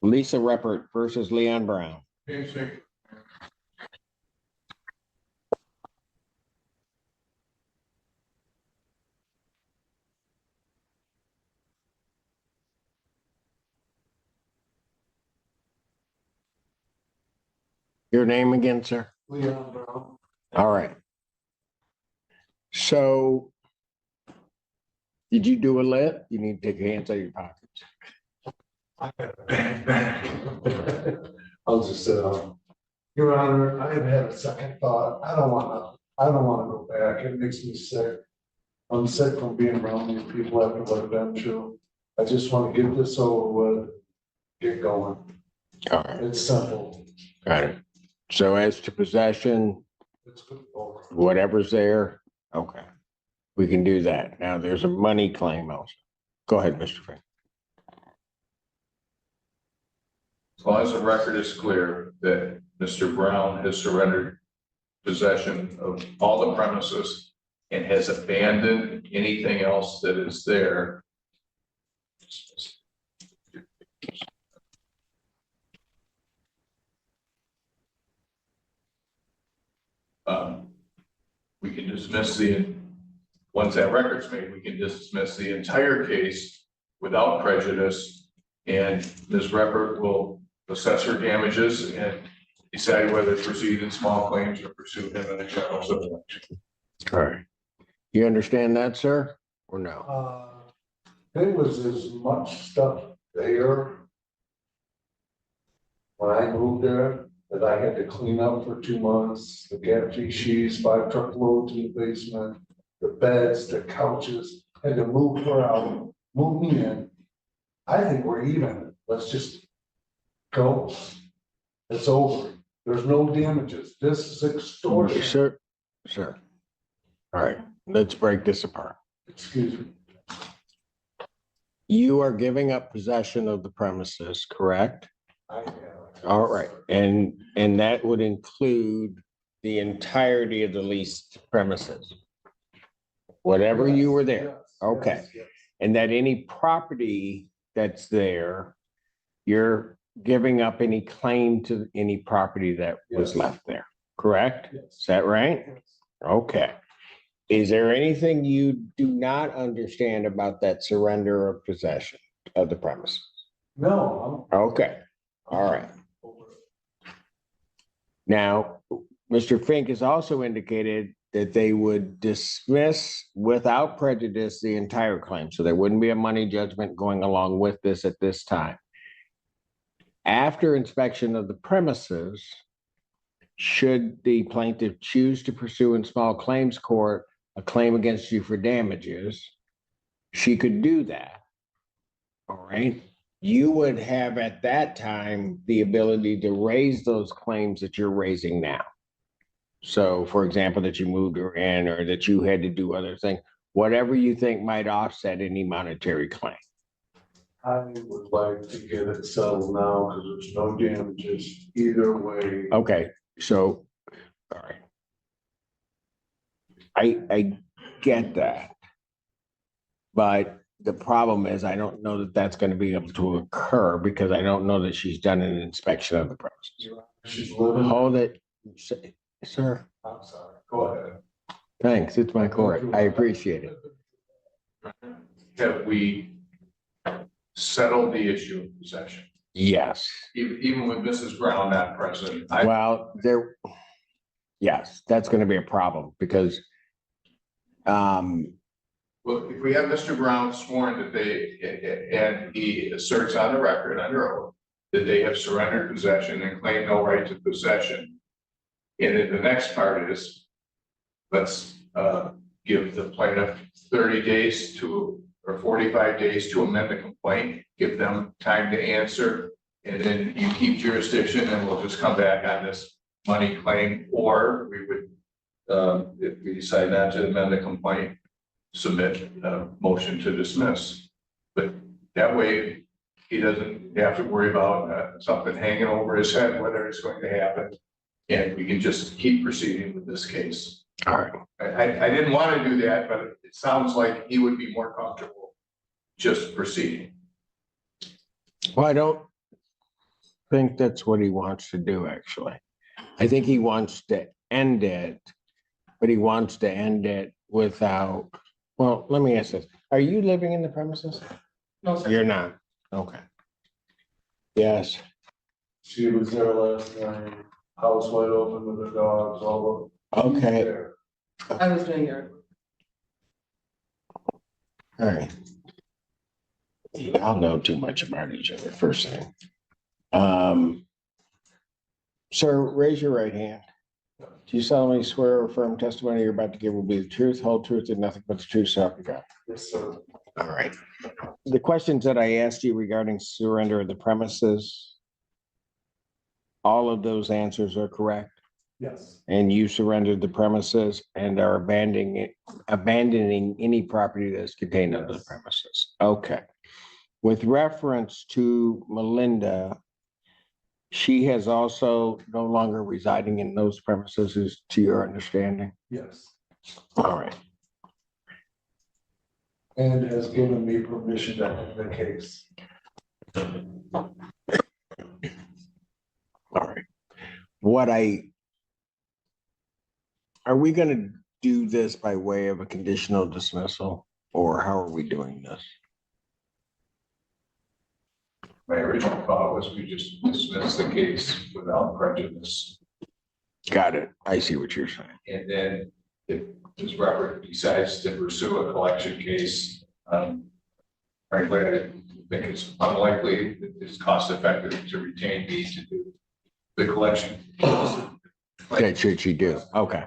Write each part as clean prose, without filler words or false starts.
Lisa Reppert versus Leon Brown. Your name again, sir? Leon Brown. All right. So did you do a lit? You need to take your hands out of your pockets. I got a bang. I'll just sit down. Your Honor, I have had a second thought. I don't wanna go back. It makes me sick. I'm sick from being around these people after what I've been through. I just want to get this over with, get going. All right. It's simple. Got it. So as to possession, It's good over. whatever's there, okay, we can do that. Now, there's a money claim also. Go ahead, Mr. Frank. As long as the record is clear that Mr. Brown has surrendered possession of all the premises and has abandoned anything else that is there. We can dismiss once that record's made, we can dismiss the entire case without prejudice, and Ms. Reppert will assess her damages and decide whether to proceed in small claims or pursue him in a general civil action. All right. You understand that, sir, or no? There was as much stuff there when I moved there that I had to clean up for 2 months. The gantry sheets, 5 truckloads in the basement, the beds, the couches, had to move her out, move me in. I think we're even. Let's just go. It's over. There's no damages. This is extortion. Sir. All right, let's break this apart. Excuse me. You are giving up possession of the premises, correct? I have. All right, and that would include the entirety of the leased premises. Whatever you were there, okay. Yes. And that any property that's there, you're giving up any claim to any property that was Yes. left there, correct? Yes. Is that right? Yes. Okay. Is there anything you do not understand about that surrender of possession of the premises? No. Okay, all right. Now, Mr. Fink has also indicated that they would dismiss without prejudice the entire claim. So there wouldn't be a money judgment going along with this at this time. After inspection of the premises, should the plaintiff choose to pursue in small claims court a claim against you for damages, she could do that. All right. You would have at that time the ability to raise those claims that you're raising now. So, for example, that you moved her in or that you had to do other things, whatever you think might offset any monetary claim. I would like to get it settled now because there's no damages either way. Okay, so, all right. I get that. But the problem is I don't know that that's going to be able to occur because I don't know that she's done an inspection of the premises. She's living. Hold it, sir. I'm sorry. Go ahead. Thanks, it's my court. I appreciate it. Have we settled the issue of possession? Yes. Even with Mrs. Brown not present, Well, yes, that's going to be a problem because well, if we have Mr. Brown sworn that and he asserts on the record under oath that they have surrendered possession and claim no right to possession. And then the next part is, let's give the plaintiff 30 days or 45 days to amend the complaint, give them time to answer, and then you keep jurisdiction and we'll just come back on this money claim, or we would, if we decide not to amend the complaint, submit a motion to dismiss. But that way, he doesn't have to worry about something hanging over his head, whether it's going to happen. And we can just keep proceeding with this case. all right. I didn't want to do that, but it sounds like he would be more comfortable just proceeding. Well, think that's what he wants to do, actually. I think he wants to end it, but he wants to end it without, well, let me ask this. Are you living in the premises? No, sir. You're not, okay. Yes, She was there last night, house wide open with her dogs, all okay, there. I was doing your, all right. Y'all know too much about each other, first thing. Sir, raise your right hand. Do you solemnly swear or affirm testimony you're about to give will be the truth, whole truth, and nothing but the truth, so help you God? Yes, sir. All right. The questions that I asked you regarding surrender of the premises, all of those answers are correct, Yes, and you surrendered the premises and are abandoning any property that's contained under the premises. Okay. With reference to Melinda, she has also no longer residing in those premises, is to your understanding? yes. All right. And has given me permission to end the case. All right. Are we gonna do this by way of a conditional dismissal, or how are we doing this? My original thought was we just dismiss the case without prejudice. Got it. I see what you're saying. And then if this Robert decides to pursue a collection case, frankly, I think it's unlikely that it's cost effective to retain me to do the collection. That should she do? Okay,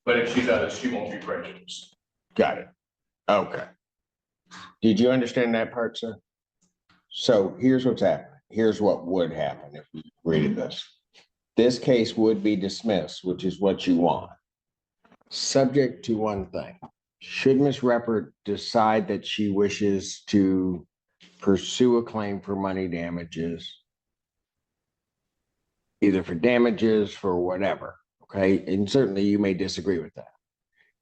But if she does, she won't be prejudiced. got it. Okay. Did you understand that part, sir? So here's what's happening. Here's what would happen if we read this. This case would be dismissed, which is what you want. Subject to one thing. Should Ms. Reppert decide that she wishes to pursue a claim for money damages, either for damages, for whatever, okay? And certainly you may disagree with that.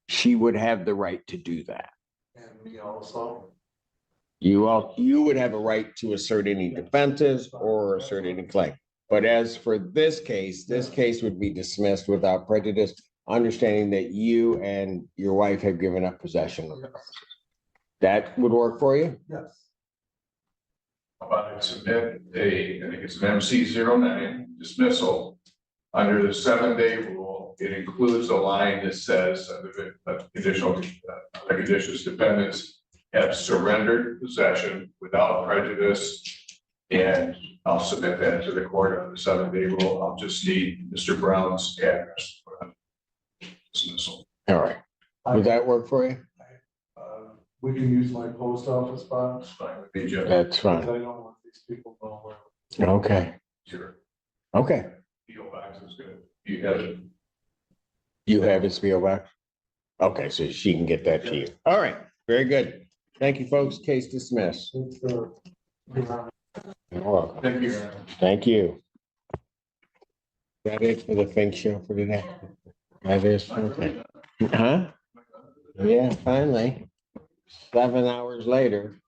She would have the right to do that. And me also. You would have a right to assert any defenses or assert any claim. But as for this case would be dismissed without prejudice, understanding that you and your wife have given up possession of the premises. That would work for you? Yes. About to submit I think it's an MC-09 dismissal. Under the 7-day rule, it includes a line that says the conditional, the conditions defendants have surrendered possession without prejudice. And I'll submit that to the court on the 7-day rule. I'll just need Mr. Brown's address for dismissal. All right. Would that work for you? We can use my post office box. Fine with me, Jeff. That's Because I fine. don't want these people knowing where. Okay, Sure. okay. PO box is good. You have it. You have his PO box? Okay, so she can get that to you. All right, very good. Thank you, folks. Case dismissed. You're welcome. Thank you. Thank you. That it for the Fink Show for today? That is, okay. Huh? Yeah, finally. 7 hours later.